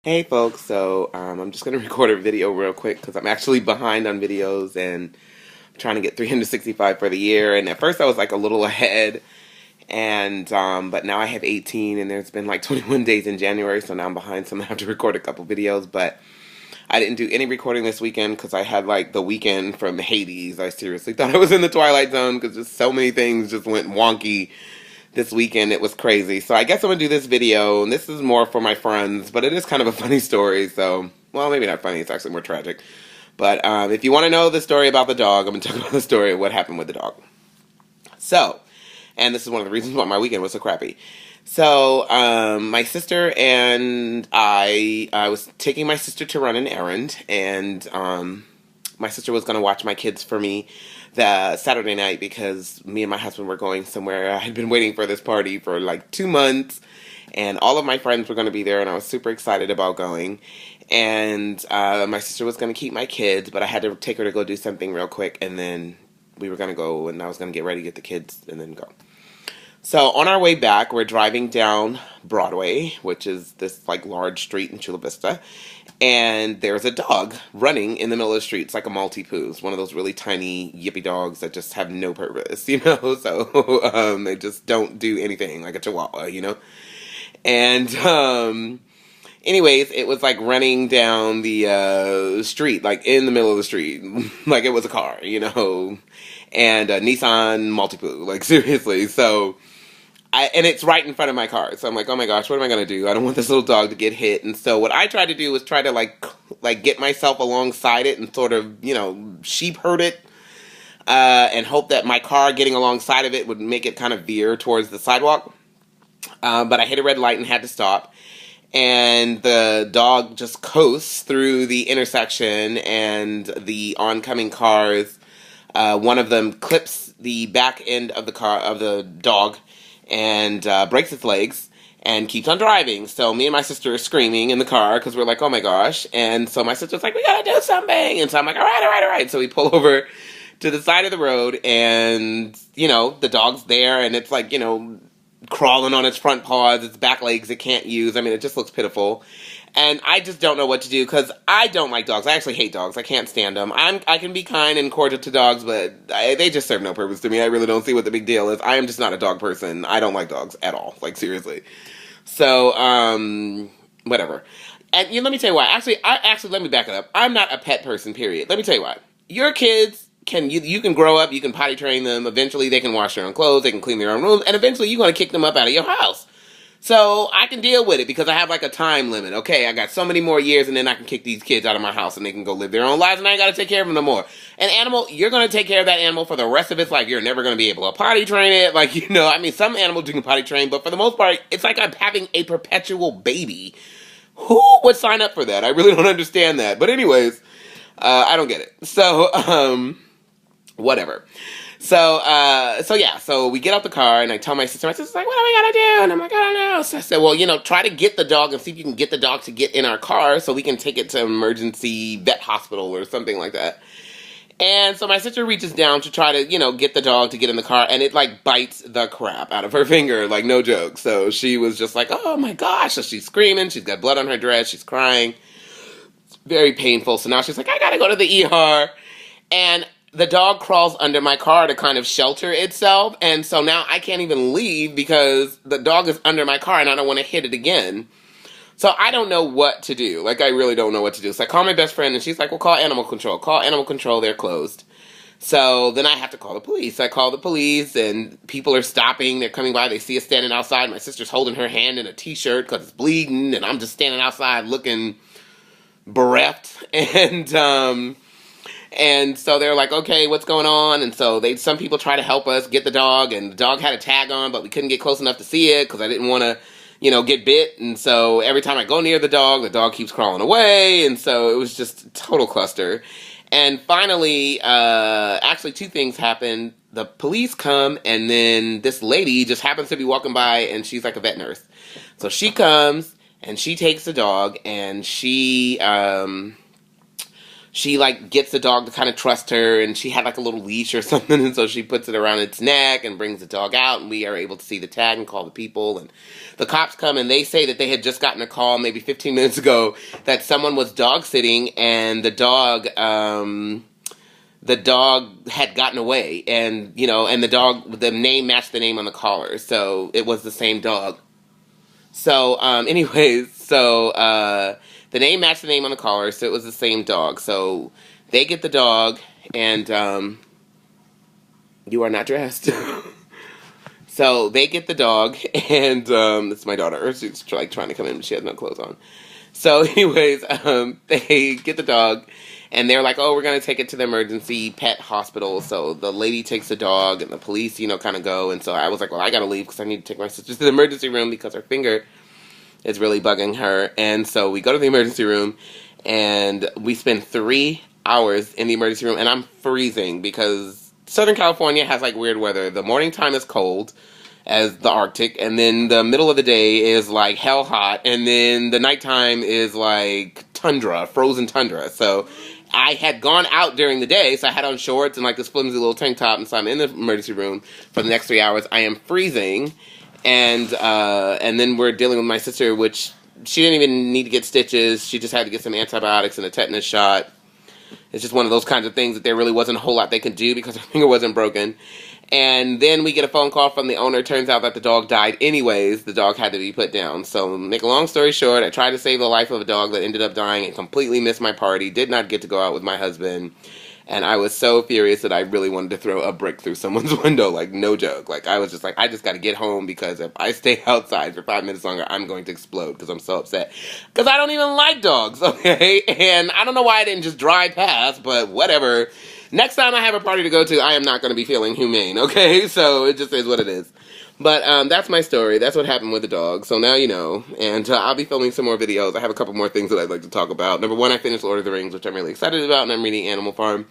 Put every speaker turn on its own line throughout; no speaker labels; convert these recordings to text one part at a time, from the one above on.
Hey folks, so I'm just going to record a video real quick because I'm actually behind on videos and I'm trying to get 365 for the year. And at first I was like a little ahead, and but now I have 18 and there's been like 21 days in January, so now I'm behind, so I'm going to have to record a couple videos. But I didn't do any recording this weekend because I had like the weekend from Hades. I seriously thought I was in the Twilight Zone because just so many things just went wonky this weekend. It was crazy. So I guess I'm gonna do this video, and this is more for my friends, but it is kind of a funny story. So, well, maybe not funny. It's actually more tragic. But if you want to know the story about the dog, I'm gonna talk about the story of what happened with the dog. So, and this is one of the reasons why my weekend was so crappy. So, my sister and I was taking my sister to run an errand, and my sister was going to watch my kids for me the Saturday night because me and my husband were going somewhere. I had been waiting for this party for like 2 months, and all of my friends were going to be there, and I was super excited about going. And my sister was going to keep my kids, but I had to take her to go do something real quick, and then we were going to go, and I was going to get ready to get the kids and then go. So on our way back, we're driving down Broadway, which is this like large street in Chula Vista, and there's a dog running in the middle of the street. It's like a Maltipoo, one of those really tiny yippy dogs that just have no purpose, you know. So they just don't do anything, like a Chihuahua, you know. And anyways, it was like running down the street, like in the middle of the street, like it was a car, you know, and a Nissan Multipoo, like seriously. So and it's right in front of my car. So I'm like, oh my gosh, what am I going to do? I don't want this little dog to get hit. And so what I tried to do was try to like get myself alongside it and sort of, you know, sheep herd it, and hope that my car getting alongside of it would make it kind of veer towards the sidewalk. But I hit a red light and had to stop. And the dog just coasts through the intersection, and the oncoming cars, one of them clips the back end of the car, of the dog, and breaks its legs and keeps on driving. So me and my sister are screaming in the car because we're like, oh my gosh. And so my sister's like, we gotta do something. And so I'm like, all right, all right, all right. So we pull over to the side of the road, and, you know, the dog's there, and it's like, you know, crawling on its front paws, its back legs it can't use. I mean, it just looks pitiful. And I just don't know what to do because I don't like dogs. I actually hate dogs. I can't stand them. I can be kind and cordial to dogs, but they just serve no purpose to me. I really don't see what the big deal is. I am just not a dog person. I don't like dogs at all. Like, seriously. So, whatever. And let me tell you why. Actually, let me back it up. I'm not a pet person, period. Let me tell you why. Your kids you can grow up, you can potty train them. Eventually, they can wash their own clothes, they can clean their own rooms, and eventually, you're going to kick them up out of your house. So I can deal with it because I have like a time limit. Okay, I got so many more years, and then I can kick these kids out of my house and they can go live their own lives, and I ain't got to take care of them no more. An animal, you're going to take care of that animal for the rest of its life. You're never going to be able to potty train it. Like, you know, I mean, some animals you can potty train, but for the most part, it's like I'm having a perpetual baby. Who would sign up for that? I really don't understand that. But anyways, I don't get it. So, whatever. So yeah, so we get out the car, and I tell my sister's like, what are we gonna do? And I'm like, I don't know. So I said, well, you know, try to get the dog and see if you can get the dog to get in our car so we can take it to an emergency vet hospital or something like that. And so my sister reaches down to try to, you know, get the dog to get in the car, and it like bites the crap out of her finger, like no joke. So she was just like, oh my gosh. So she's screaming, she's got blood on her dress, she's crying. It's very painful. So now she's like, I gotta go to the ER. And the dog crawls under my car to kind of shelter itself, and so now I can't even leave because the dog is under my car and I don't want to hit it again. So I don't know what to do. Like, I really don't know what to do. So I call my best friend, and she's like, well, call animal control. Call animal control, they're closed. So then I have to call the police. I call the police, and people are stopping. They're coming by. They see us standing outside. My sister's holding her hand in a T-shirt because it's bleeding, and I'm just standing outside looking bereft. And so they're like, okay, what's going on? And so some people try to help us get the dog, and the dog had a tag on, but we couldn't get close enough to see it because I didn't want to, you know, get bit. And so every time I go near the dog keeps crawling away. And so it was just a total cluster. And finally, actually two things happened. The police come, and then this lady just happens to be walking by, and she's like a vet nurse. So she comes, and she takes the dog, and she she like gets the dog to kind of trust her, and she had like a little leash or something, and so she puts it around its neck and brings the dog out, and we are able to see the tag and call the people, and the cops come, and they say that they had just gotten a call maybe 15 minutes ago that someone was dog sitting, and the dog had gotten away, and and the name matched the name on the collar, so it was the same dog. So the name matched the name on the collar, so it was the same dog. So they get the dog, and you are not dressed. So they get the dog, and it's my daughter. She's like trying to come in, but she has no clothes on. So anyways, they get the dog, and they're like, oh, we're going to take it to the emergency pet hospital. So the lady takes the dog, and the police, kind of go. And so I was like, well, I got to leave because I need to take my sister to the emergency room because her finger is really bugging her. And so we go to the emergency room, and we spend 3 hours in the emergency room, and I'm freezing because Southern California has like weird weather. The morning time is cold as the Arctic, and then the middle of the day is like hell hot, and then the nighttime is like tundra, frozen tundra. So I had gone out during the day, so I had on shorts and like this flimsy little tank top, and so I'm in the emergency room for the next 3 hours. I am freezing. And then we're dealing with my sister, which she didn't even need to get stitches. She just had to get some antibiotics and a tetanus shot. It's just one of those kinds of things that there really wasn't a whole lot they could do because her finger wasn't broken. And then we get a phone call from the owner. Turns out that the dog died anyways. The dog had to be put down. So make a long story short, I tried to save the life of a dog that ended up dying and completely missed my party. Did not get to go out with my husband. And I was so furious that I really wanted to throw a brick through someone's window, like, no joke. Like, I was just like, I just got to get home because if I stay outside for 5 minutes longer, I'm going to explode because I'm so upset. Because I don't even like dogs, okay? And I don't know why I didn't just drive past, but whatever. Next time I have a party to go to, I am not going to be feeling humane, okay? So it just is what it is. But that's my story. That's what happened with the dog. So now you know. And I'll be filming some more videos. I have a couple more things that I'd like to talk about. Number one, I finished Lord of the Rings, which I'm really excited about, and I'm reading Animal Farm.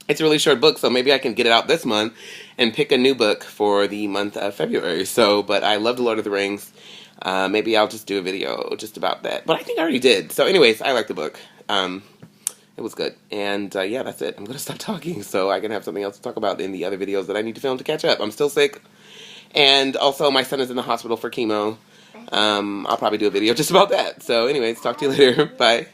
It's a really short book, so maybe I can get it out this month and pick a new book for the month of February. But I love the Lord of the Rings. Maybe I'll just do a video just about that. But I think I already did. So anyways, I like the book. It was good. And yeah, that's it. I'm going to stop talking so I can have something else to talk about in the other videos that I need to film to catch up. I'm still sick. And also, my son is in the hospital for chemo. I'll probably do a video just about that. So anyways, talk to you later. Bye.